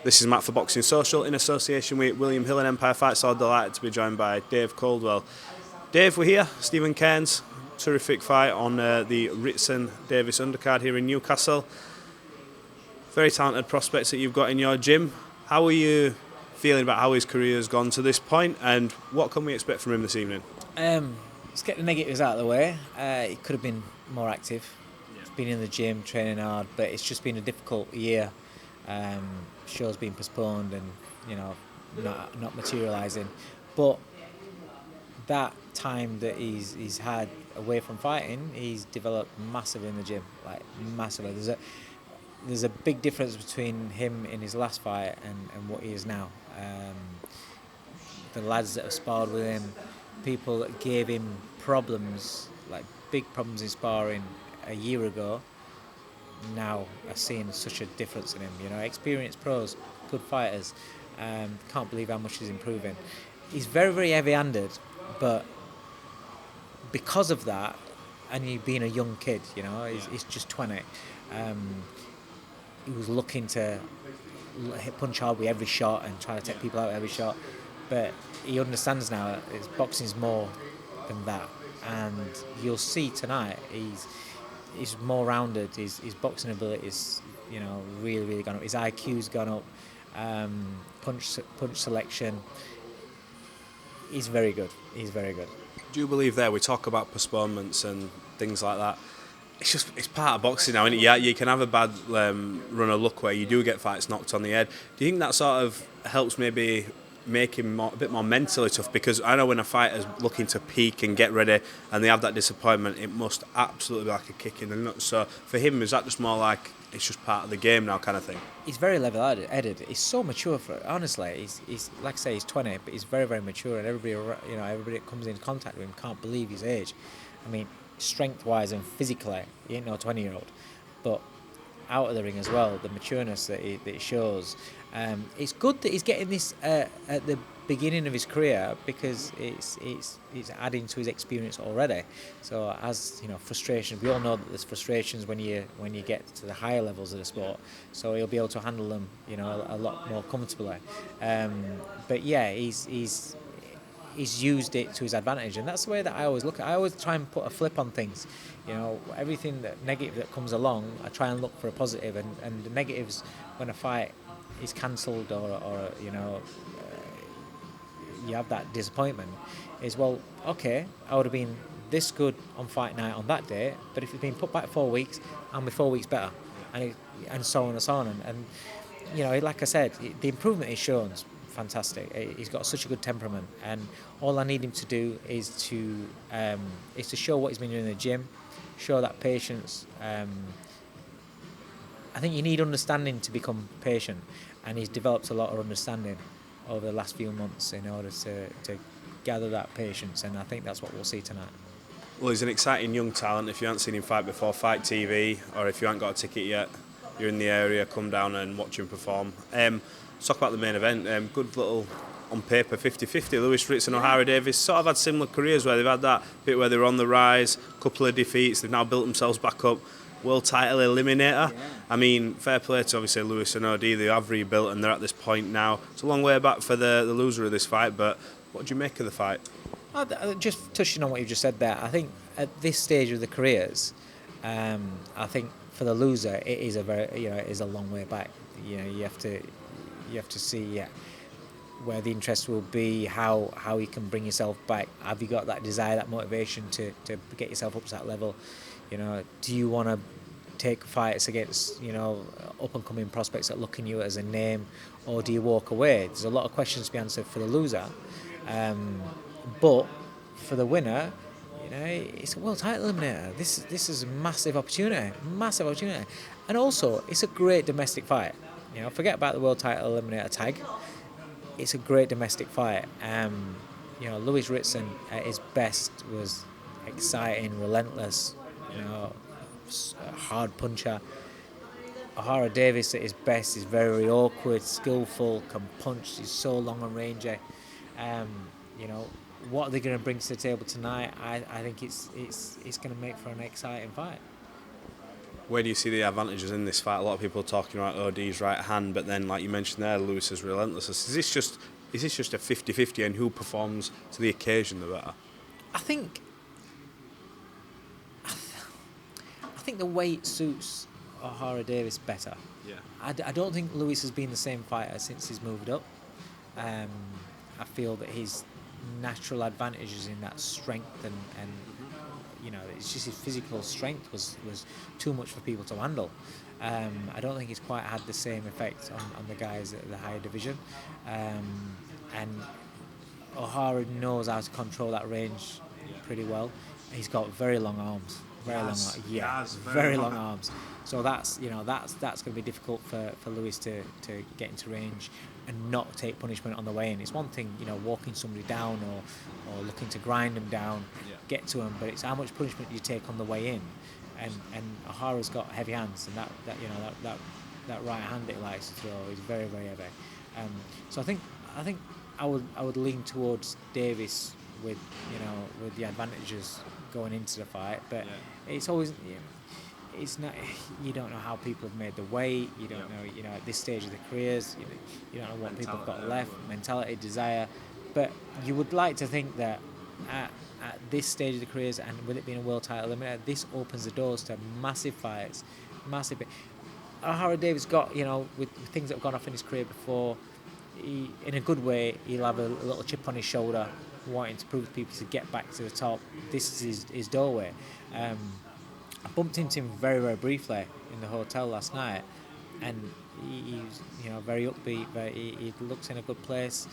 This is Matt for Boxing Social in association with William Hill and Empire Fights. So delighted to be joined by Dave Coldwell. Dave, we're here. Stephen Cairns, terrific fight on the Ritson Davies undercard here in Newcastle. Very talented prospects that you've got in your gym. How are you feeling about how his career has gone to this point, and what can we expect from him this evening? Let's get the negatives out of the way. He could have been more active. He's been in the gym, training hard, but it's just been a difficult year. Shows being postponed and not materialising. But that time that he's had away from fighting, he's developed massively in the gym, like massively. There's a big difference between him in his last fight and what he is now. The lads that have sparred with him, people that gave him problems, like big problems in sparring a year ago, now are seeing such a difference in him. Experienced pros, good fighters. Can't believe how much he's improving. He's very, very heavy-handed, but because of that, and he being a young kid, he's just 20. He was looking to punch hard with every shot and try to take people out with every shot, but he understands now that boxing's more than that, and you'll see tonight he's more rounded. His boxing ability is really, really gone up. His IQ's gone up. Punch selection. He's very good. Do you believe there we talk about postponements and things like that? It's part of boxing now, isn't it? Yeah, you can have a bad run of luck where you do get fights knocked on the head. Do you think that sort of helps maybe make him a bit more mentally tough? Because I know when a fighter's looking to peak and get ready and they have that disappointment, it must absolutely be like a kick in the nuts. So for him, is that just more like it's just part of the game now kind of thing? He's very level-headed. He's so mature for it. Honestly, he's like I say, he's 20, but he's very, very mature, and everybody that comes in contact with him can't believe his age. I mean, strength-wise and physically, he ain't no 20-year-old, but out of the ring as well, the matureness that he shows. It's good that he's getting this at the beginning of his career, because it's adding to his experience already. So as frustrations, we all know that there's frustrations when you get to the higher levels of the sport. So he'll be able to handle them, a lot more comfortably. But yeah, he's used it to his advantage, and that's the way that I always look at it. I always try and put a flip on things. Everything that negative that comes along, I try and look for a positive, and the negatives when a fight is cancelled or you have that disappointment is, well, okay, I would have been this good on fight night on that day, but if it's been put back 4 weeks, I'll be 4 weeks better, and so on and so on, and like I said, the improvement he's shown is fantastic. He's got such a good temperament, and all I need him to do is to show what he's been doing in the gym, show that patience. I think you need understanding to become patient, and he's developed a lot of understanding over the last few months in order to gather that patience, and I think that's what we'll see tonight. Well, he's an exciting young talent. If you haven't seen him fight before, Fight TV, or if you haven't got a ticket yet, you're in the area, come down and watch him perform. Let's talk about the main event. Good little, on paper, 50-50. Lewis Ritson, Ohara Davies sort of had similar careers where they've had that bit where they were on the rise, couple of defeats, they've now built themselves back up. World title eliminator. Yeah. I mean, fair play to obviously Lewis and OD. They have rebuilt and they're at this point now. It's a long way back for the loser of this fight, but what do you make of the fight? Just touching on what you just said there, I think at this stage of the careers, I think for the loser it is it is a long way back. You have to see where the interest will be, how you can bring yourself back. Have you got that desire, that motivation to get yourself up to that level? Do you want to take fights against up and coming prospects that look in you as a name, or do you walk away? There's a lot of questions to be answered for the loser, but for the winner, it's a world title eliminator. This is a massive opportunity, and also it's a great domestic fight. Forget about the world title eliminator tag. It's a great domestic fight. Lewis Ritson at his best was exciting, relentless, hard puncher. Ohara Davies at his best is very awkward, skillful, can punch. He's so long and rangy. What are they going to bring to the table tonight? I think it's going to make for an exciting fight. Where do you see the advantages in this fight? A lot of people are talking about OD's right hand, but then, like you mentioned there, Lewis's relentlessness. Is this just a 50-50, and who performs to the occasion the better? I think the weight suits Ohara Davies better. Yeah. I don't think Lewis has been the same fighter since he's moved up. I feel that his natural advantages in that strength and it's just his physical strength was too much for people to handle. I don't think he's quite had the same effect on the guys at the higher division. And Ohara knows how to control that range pretty well. He's got very long arms. Very long arms. So that's going to be difficult for Lewis to get into range and not take punishment on the way in. It's one thing, walking somebody down or looking to grind them down, get to them, but it's how much punishment you take on the way in. And O'Hara's got heavy hands, and that right hand that he likes to throw is very, very heavy. So I think I would lean towards Davies with the advantages going into the fight, but it's always it's not. You don't know how people have made the weight. You don't know. At this stage of their careers, you don't know what people have got left, mentality, desire. But you would like to think that at this stage of the careers, and with it being a world title eliminator, this opens the doors to massive fights, massive. Ohara Davies got with things that have gone off in his career before. In a good way, he'll have a little chip on his shoulder, wanting to prove to people to get back to the top. This is his doorway. I bumped into him very, very briefly in the hotel last night, and he's very upbeat, but he looks in a good place.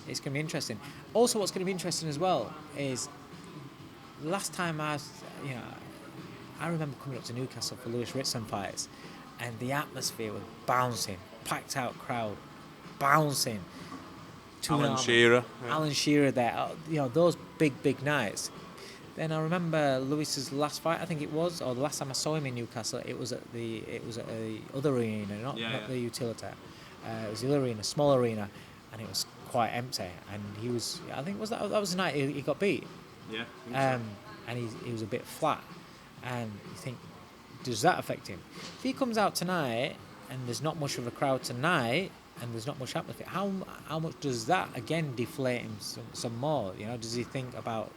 It's going to be interesting. Also, what's going to be interesting as well is last time I remember coming up to Newcastle for Lewis Ritson fights, and the atmosphere was bouncing, packed out crowd, bouncing. Alan Shearer there, those big nights. Then I remember Lewis's last fight, I think it was, or the last time I saw him in Newcastle, it was at the other arena, not the Utilita. It was the other arena, small arena, and it was quite empty. And he was, I think, that was the night he got beat. Yeah. And he was a bit flat. And you think, does that affect him? If he comes out tonight and there's not much of a crowd tonight, and there's not much atmosphere, how much does that again deflate him some more? Does he think about?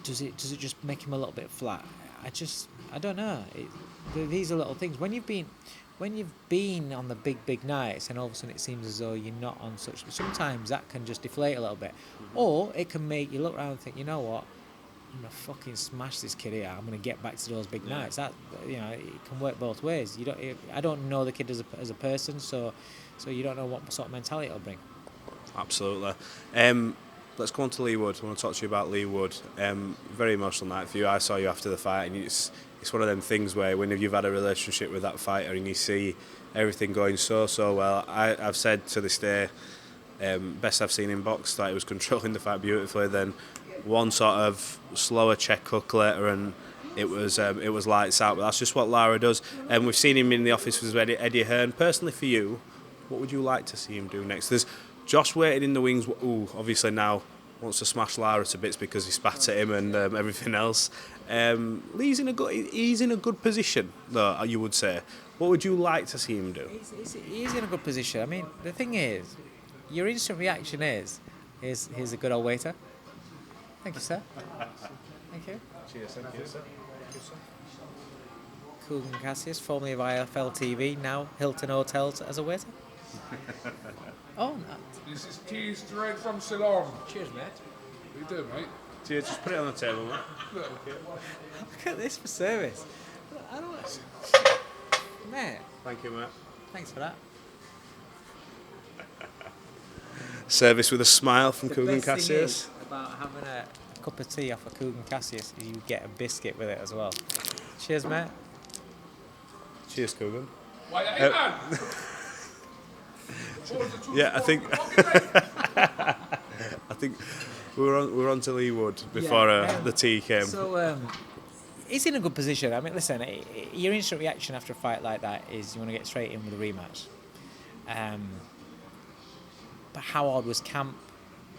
Does it just make him a little bit flat? I don't know. These are little things. When you've been on the big nights, and all of a sudden it seems as though you're not on such. Sometimes that can just deflate a little bit, or it can make you look around and think, you know what, I'm gonna fucking smash this kid here. I'm gonna get back to those big nights. That it can work both ways. I don't know the kid as a person, so you don't know what sort of mentality it'll bring. Absolutely. Let's go on to Leigh Wood. I want to talk to you about Leigh Wood. Very emotional night for you. I saw you after the fight, and it's one of them things where when you've had a relationship with that fighter and you see everything going so well, I've said to this day, best I've seen in box, that he was controlling the fight beautifully. Then one sort of slower check hook later, and it was lights out. But that's just what Lara does. And we've seen him in the office with Eddie Hearn. Personally, for you, what would you like to see him do next? There's Josh waited in the wings. Obviously now wants to smash Lara to bits because he spat at him and everything else. Lee's he's in a good position, though, you would say. What would you like to see him do? He's in a good position. I mean, the thing is, your instant reaction is here's a good old waiter. Thank you, sir. Thank you. Cheers, thank you, sir. Coogan Cassius, formerly of IFL TV, now Hilton Hotels as a waiter. Oh, no. This is cheese straight from Ceylon. Cheers, mate. What you doing, mate? Cheers, just put it on the table, mate. Look at this for service. I don't know. Mate. Thank you, mate. Thanks for that. Service with a smile from The Coogan best thing Cassius. is about having a cup of tea off of Coogan Cassius is you get a biscuit with it as well. Cheers, mate. Cheers, Coogan. Why, hey, man! Yeah, I think we were on to Leigh Wood before the tea came. So he's in a good position. I mean, listen, your instant reaction after a fight like that is you want to get straight in with a rematch. But how hard was camp?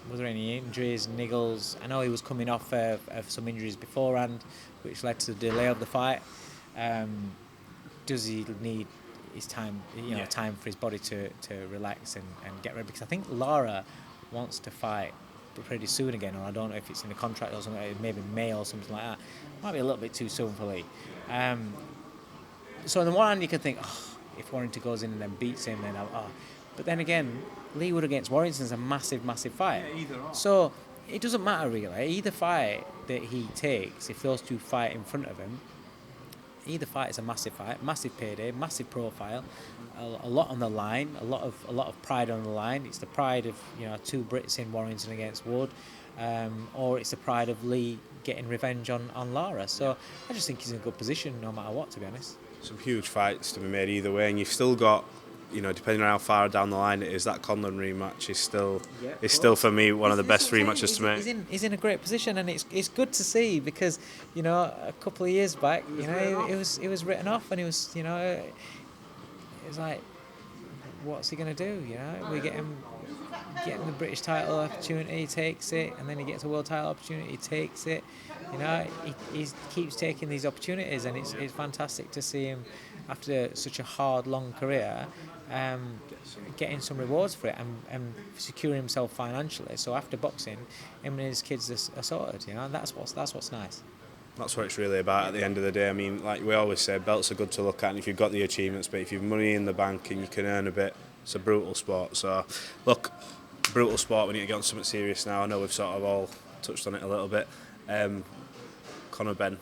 Was there any injuries, niggles? I know he was coming off of some injuries beforehand, which led to the delay of the fight. Does he need his time, time for his body to relax and get ready? Because I think Lara wants to fight pretty soon again, or I don't know if it's in the contract or something, maybe May or something like that. Might be a little bit too soon for Leigh. So on the one hand, you could think, if Warrington goes in and then beats him, then but then again, Leigh Wood against Warrington is a massive fight. Yeah, either or. So it doesn't matter really. Either fight that he takes, if those two fight in front of him, either fight is a massive fight, massive payday, massive profile, a lot on the line, a lot of pride on the line. It's the pride of two Brits in Warrington against Wood, or it's the pride of Leigh getting revenge on Lara. So I just think he's in a good position no matter what, to be honest. Some huge fights to be made either way, and you've still got, depending on how far down the line it is, that Conlon rematch is still for me one of the best rematches to make. He's in a great position, and it's good to see because a couple of years back, it was written off, and it was like, what's he going to do? We get him the British title opportunity, he takes it, and then he gets a world title opportunity, he takes it. He keeps taking these opportunities, and it's fantastic to see him after such a hard, long career, getting some rewards for it and securing himself financially. So after boxing, him and his kids are sorted. And that's what's nice. That's what it's really about at the end of the day. I mean, like we always say, belts are good to look at, and if you've got the achievements, but if you've money in the bank and you can earn a bit, it's a brutal sport. So, look, brutal sport. We need to get on something serious now. I know we've sort of all touched on it a little bit. Conor Benn.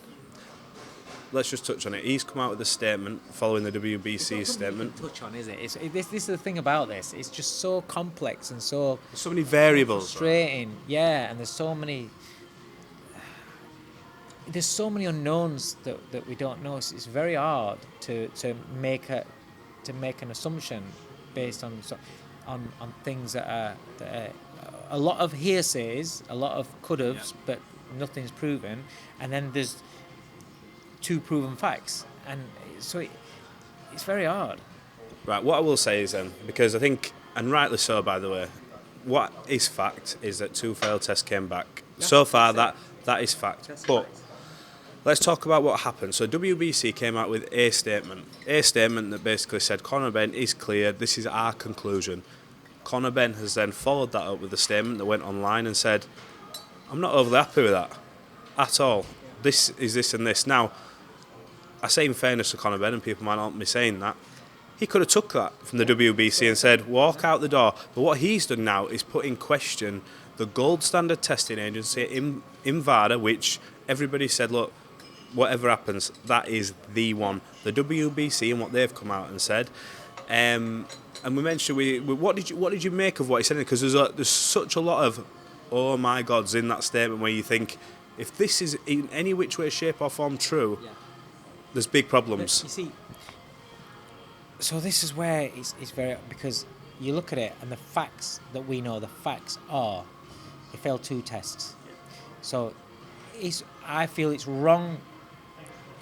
Let's just touch on it. He's come out with a statement following the WBC statement. Touch on, is it? This is the thing about this. It's just so complex and so. There's so many variables. Frustrating, yeah, and there's so many unknowns that we don't know. It's very hard to make an assumption based on things that are a lot of hearsays, a lot of could-haves, but nothing's proven, and then there's two proven facts, and so it's very hard. Right, what I will say is then, because I think, and rightly so by the way, what is fact is that 2 failed tests came back. So far that is fact. But let's talk about what happened. So WBC came out with a statement that basically said Conor Benn is cleared, this is our conclusion. Conor Benn has then followed that up with a statement that went online and said, I'm not overly happy with that at all. This is this and this. Now, I say in fairness to Conor Benn, and people might not be saying that, he could have took that from the WBC and said, walk out the door. But what he's done now is put in question the gold standard testing agency in VADA, which everybody said, look, whatever happens, that is the one. The WBC and what they've come out and said. And we mentioned, what did you make of what he said? Because there's such a lot of oh my gods in that statement where you think, if this is in any which way, shape or form true, there's big problems. But you see, so this is where it's very, because you look at it and the facts that we know, the facts are he failed 2 tests. So I feel it's wrong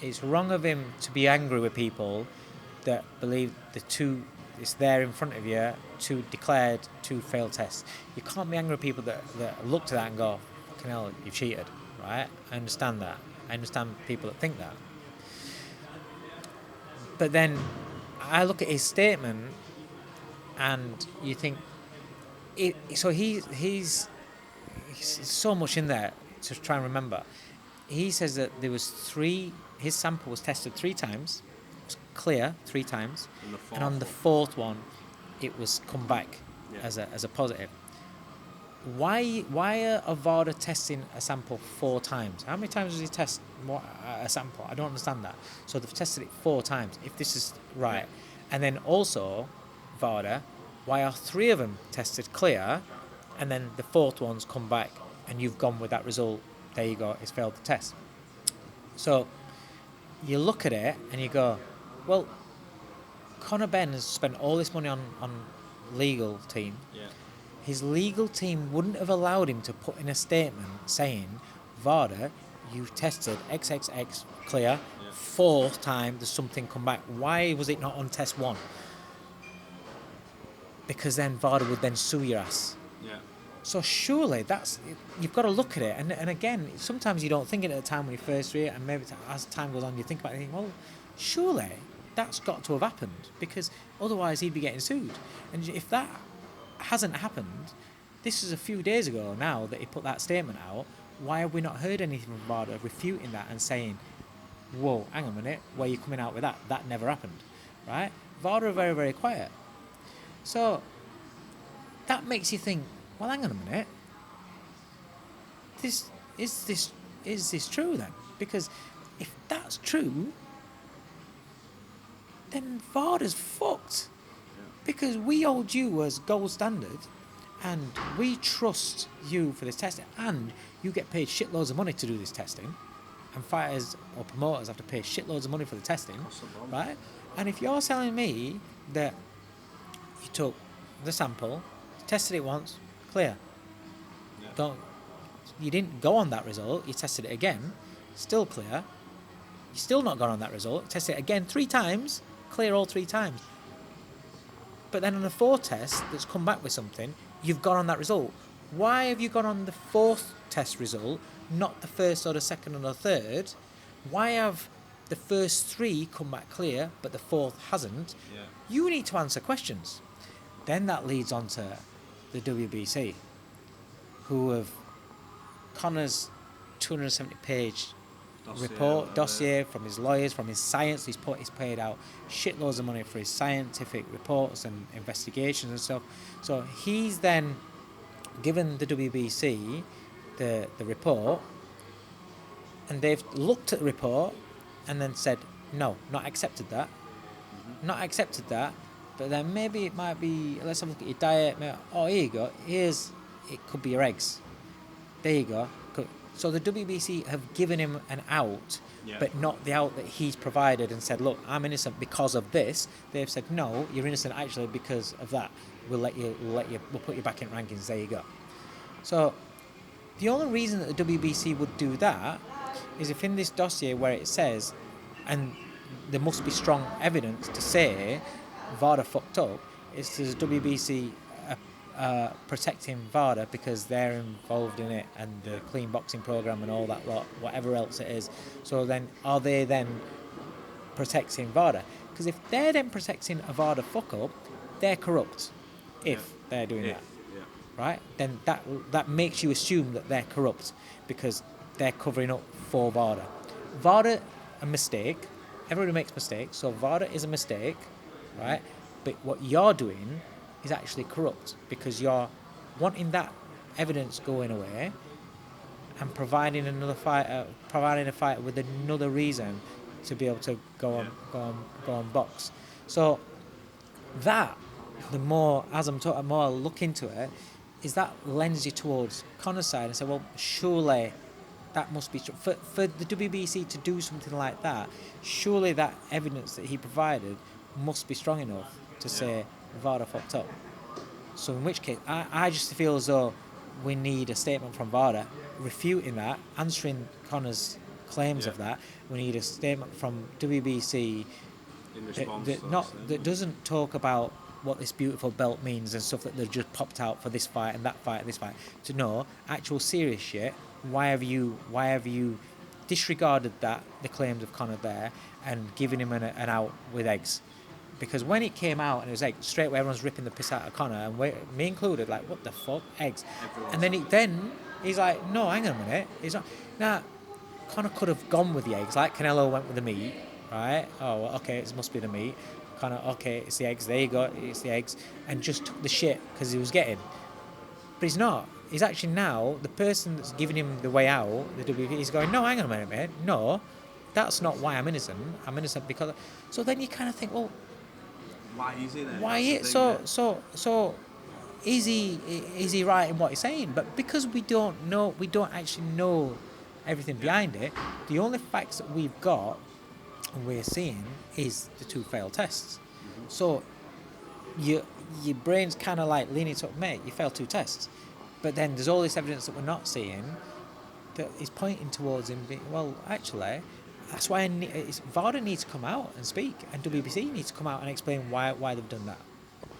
of him to be angry with people that believe the 2 is there in front of you, 2 declared, 2 failed tests. You can't be angry with people that look to that and go, fucking hell, you've cheated, right? I understand that. I understand people that think that. But then I look at his statement and you think, he's so much in there to try and remember. He says that there was 3, his sample was tested 3 times, it was clear 3 times, and on the 4th one, it was come back as a positive. Why are VADA testing a sample 4 times? How many times does he test a sample? I don't understand that. So they've tested it 4 times, if this is right. And then also, VADA, why are 3 of them tested clear, and then the 4th one's come back, and you've gone with that result, there you go, it's failed the test. So you look at it, and you go, well, Conor Benn has spent all this money on legal team. Yeah. His legal team wouldn't have allowed him to put in a statement saying, VADA, you've tested XXX clear, 4th time there's something come back. Why was it not on test 1? Because then VADA would then sue your ass. Yeah. So surely you've got to look at it, and again, sometimes you don't think it at the time when you first read it, and maybe as time goes on, you think about it and think, well, surely that's got to have happened, because otherwise he'd be getting sued. And if that hasn't happened, this is a few days ago now that he put that statement out, why have we not heard anything from VADA refuting that and saying, whoa, hang on a minute, where are you coming out with that? That never happened, right? VADA are very, very quiet. So that makes you think, well, hang on a minute. Is this true then? Because if that's true, then VADA's fucked. Because we hold you as gold standard, and we trust you for this testing, and you get paid shitloads of money to do this testing, and fighters or promoters have to pay shitloads of money for the testing, right? And if you're telling me that you took the sample, tested it once, clear. You didn't go on that result, you tested it again, still clear. You're still not gone on that result, test it again 3 times, clear all 3 times. But then on the 4th test that's come back with something, you've gone on that result. Why have you gone on the 4th test result, not the 1st or the 2nd or the 3rd? Why have the first 3 come back clear, but the 4th hasn't? Yeah. You need to answer questions. Then that leads on to the WBC, who have Conor's 270-page dossier from his lawyers, from his science. He's paid out shitloads of money for his scientific reports and investigations and stuff. So he's then given the WBC the report, and they've looked at the report and then said, no, not accepted that. Not accepted that. But then maybe it might be, let's have a look at your diet. Oh, here you go. It could be your eggs. There you go. So the WBC have given him an out, but not the out that he's provided, and said, look, I'm innocent because of this. They've said, no, you're innocent actually because of that. We'll put you back in rankings. There you go. So the only reason that the WBC would do that is if in this dossier where it says, and there must be strong evidence to say VADA fucked up, is the WBC protecting VADA because they're involved in it, and the clean boxing program and all that lot, whatever else it is. So then, are they then protecting VADA? Because if they're then protecting a VADA fuck up, they're corrupt. If they're doing that, right? Then that makes you assume that they're corrupt because they're covering up for VADA. VADA a mistake. Everybody makes mistakes, so VADA is a mistake, right? But what you're doing is actually corrupt because you're wanting that evidence going away and providing a fighter with another reason to be able to go on box. So that, the more as I'm talking, more I look into it, is that lends you towards Conor's side and say, well, surely that must be true. For the WBC to do something like that, surely that evidence that he provided must be strong enough to say VADA fucked up. So in which case, I just feel as though we need a statement from VADA refuting that, answering Conor's claims of that. We need a statement from WBC in response that doesn't talk about what this beautiful belt means and stuff that they've just popped out for this fight and that fight and this fight. To know actual serious shit. Why have you disregarded the claims of Conor there and given him an out with eggs? Because when it came out and it was like straight away everyone's ripping the piss out of Conor, and me included, like, what the fuck, eggs? And then he's like, no, hang on a minute, he's not. Now, Conor could have gone with the eggs, like Canelo went with the meat, right? Oh, well, okay, it must be the meat. Conor, okay, it's the eggs. There you go, it's the eggs, and just took the shit because he was getting. But he's not. He's actually now the person that's giving him the way out. The WBC, he's going, no, hang on a minute, mate. No, that's not why I'm innocent. I'm innocent because. So then you kind of think, well. Why is he there? Why is so? Is he right in what he's saying? But because we don't actually know everything behind it. The only facts that we've got and we're seeing is the 2 failed tests. Mm-hmm. So your brain's kind of like leaning to, mate, you failed 2 tests, but then there's all this evidence that we're not seeing that is pointing towards him being, well, actually. That's why VADA needs to come out and speak, and WBC needs to come out and explain why they've done that.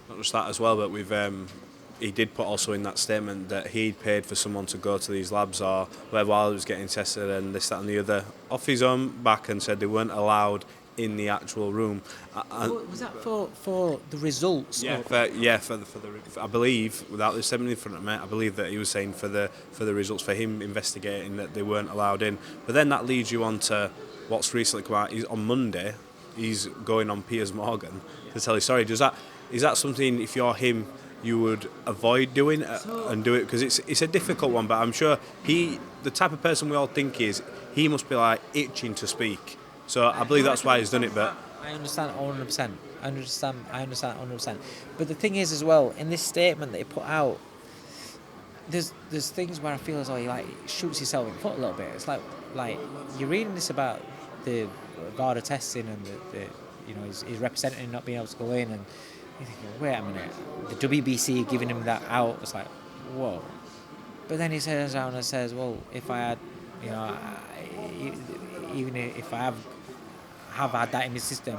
Not just that as well, but we've he did put also in that statement that he'd paid for someone to go to these labs or whatever while he was getting tested and this, that and the other off his own back, and said they weren't allowed in the actual room. Was that for the results? Yeah, for the I believe, without the statement in front of me, I believe that he was saying for the results, for him investigating that they weren't allowed in. But then that leads you on to what's recently come out. On Monday, he's going on Piers Morgan to tell his story. Is that something, if you're him, you would avoid doing and do it? Because it's a difficult one, but I'm sure the type of person we all think he must be like itching to speak. So I believe that's why he's done it. But I understand 100%. I understand 100%. But the thing is as well, in this statement that he put out, there's things where I feel as though he like shoots himself in the foot a little bit. It's like you're reading this about the VADA testing and the his representative not being able to go in, and you're thinking, wait a minute, the WBC giving him that out. It's like, whoa. But then he turns around and says, well, if I had, even if I have had that in my system,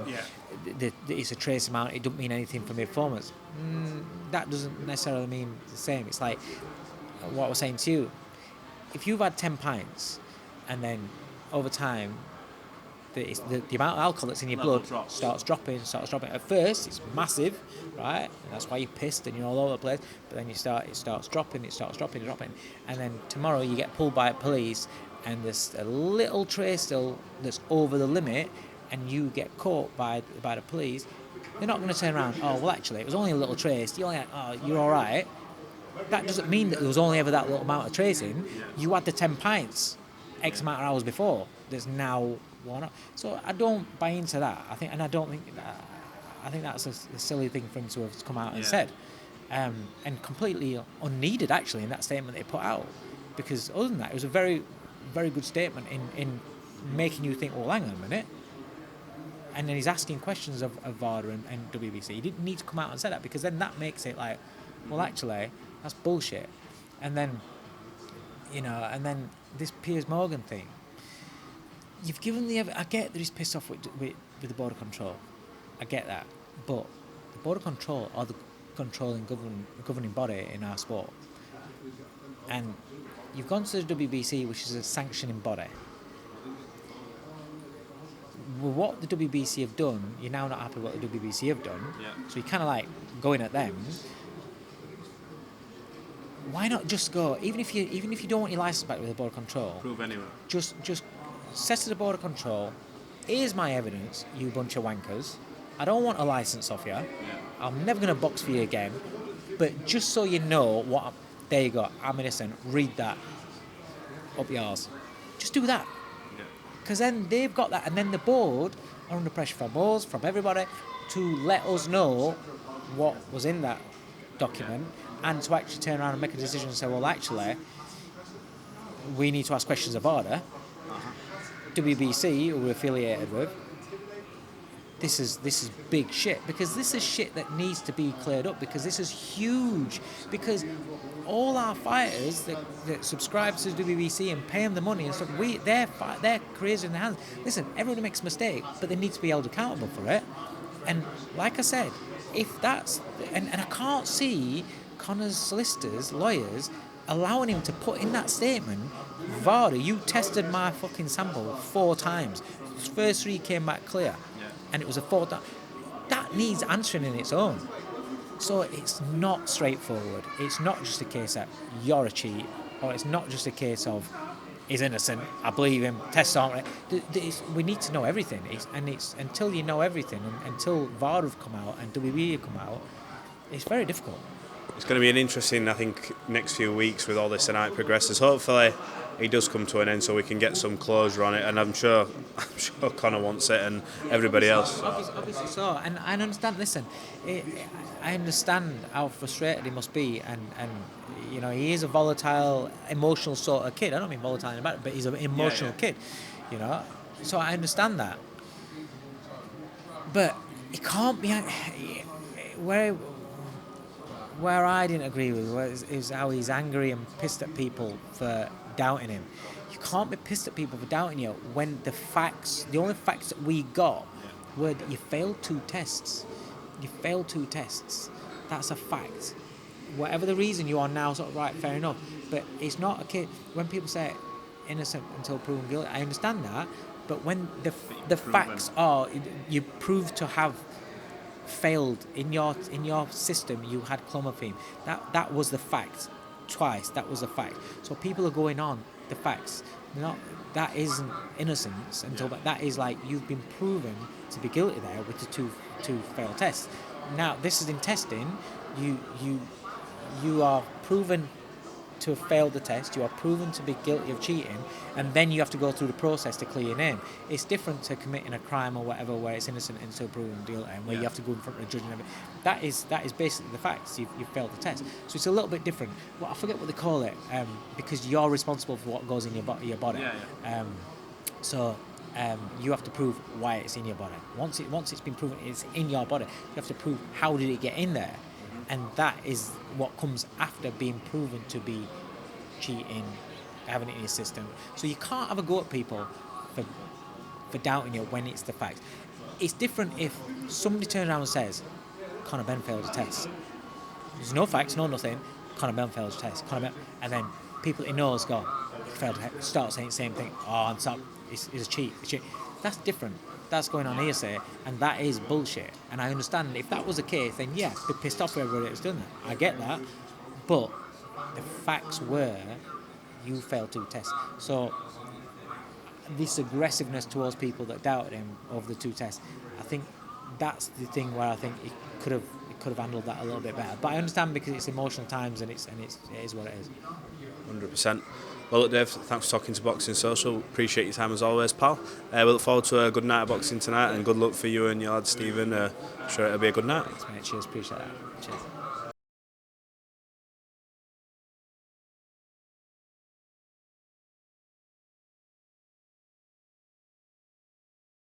it's a trace amount, it doesn't mean anything for my performance. That doesn't necessarily mean the same. It's like what I was saying to you. If you've had 10 pints and then over time the amount of alcohol that's in your blood starts dropping. At first it's massive, right? And that's why you're pissed and you're all over the place. But then it starts dropping. And then tomorrow you get pulled by police and there's a little trace still that's over the limit, and you get caught by the police. They're not going to turn around, oh, well, actually, it was only a little trace. You're all right. That doesn't mean that there was only ever that little amount of tracing. You had the 10 pints X amount of hours before. There's now one. So I don't buy into that. I think that's a silly thing for him to have come out and said. And completely unneeded, actually, in that statement they put out. Because other than that, it was a very, very good statement in making you think, well, hang on a minute. And then he's asking questions of VADA and WBC. He didn't need to come out and say that, because then that makes it like, well, actually, that's bullshit. And then, and then this Piers Morgan thing. You've given I get that he's pissed off with the border control. I get that. But the border control are the controlling governing body in our sport. And you've gone to the WBC, which is a sanctioning body. With what the WBC have done, you're now not happy with what the WBC have done. Yeah. So you're kind of like going at them. Why not just go? Even if you don't want your license back with the border control, prove anyway. Just set to the border control. Here's my evidence, you bunch of wankers. I don't want a license off you. Yeah. I'm never going to box for you again. But just so you know there you go. I'm innocent. Read that up yours. Just do that. Because then they've got that, and then the board are under pressure from us, from everybody, to let us know what was in that document, and to actually turn around and make a decision and say, well, actually, we need to ask questions of VADA. WBC, who we're affiliated with, this is big shit, because this is shit that needs to be cleared up, because this is huge, because all our fighters that subscribe to the WBC and pay them the money and stuff, their careers are in their hands. Listen, everyone makes a mistake, but they need to be held accountable for it. And like I said, if that's... And I can't see Conor's solicitors, lawyers, allowing him to put in that statement, VADA, you tested my fucking sample 4 times. The first 3 came back clear. And it was a 4th time. That needs answering in its own. So it's not straightforward. It's not just a case that you're a cheat, or it's not just a case of he's innocent, I believe him, tests aren't right. We need to know everything. It's until you know everything, and until VAR have come out and WBC have come out, it's very difficult. It's going to be an interesting, I think, next few weeks with all this and how it progresses. Hopefully it does come to an end so we can get some closure on it, and I'm sure Conor wants it and everybody else. Obviously so, and I understand. Listen, I understand how frustrated he must be, and he is a volatile, emotional sort of kid. I don't mean volatile in a bad, but he's an emotional kid, So I understand that, but it can't be where I didn't agree with is how he's angry and pissed at people for doubting him. You can't be pissed at people for doubting you when the only facts that we got were that you failed 2 tests. You failed 2 tests. That's a fact. whatever the reason, you are now sort of right, fair enough. But it's not a case when people say innocent until proven guilty. I understand that, but when the facts are you prove to have failed in your system, you had clomiphene. That was the fact twice. That was the fact. So people are going on the facts. That isn't innocence until that is like you've been proven to be guilty there with the two failed tests. Now this is in testing. You are proven to have failed the test, you are proven to be guilty of cheating, and then you have to go through the process to clear your name. It's different to committing a crime or whatever where it's innocent until proven guilty, and where you have to go in front of a judge and everything. That is basically the facts. You've failed the test. So it's a little bit different. Well, I forget what they call it, because you're responsible for what goes in your body. You have to prove why it's in your body. Once it's been proven it's in your body, you have to prove how did it get in there. And that is what comes after being proven to be cheating, having it in your system. So you can't have a go at people for doubting you when it's the facts. It's different if somebody turns around and says, Conor Benn failed a test. There's no facts, no nothing. Conor Benn failed a test. And then people he knows go, he failed a test. Start saying the same thing. Oh, I'm sorry, it's a cheat. That's different. That's going on hearsay, and that is bullshit. And I understand if that was the case, then yeah, be pissed off with everybody that's done that. I get that, but the facts were you failed two tests. So this aggressiveness towards people that doubted him over the two tests, I think that's the thing where I think it could have handled that a little bit better. But I understand because it's emotional times and it is what it is. 100%. Well, look, Dave, thanks for talking to Boxing Social. Appreciate your time as always, pal. We look forward to a good night of boxing tonight, and good luck for you and your lad Stephen. Sure it'll be a good night. Thanks, mate. Cheers. Appreciate that. Cheers.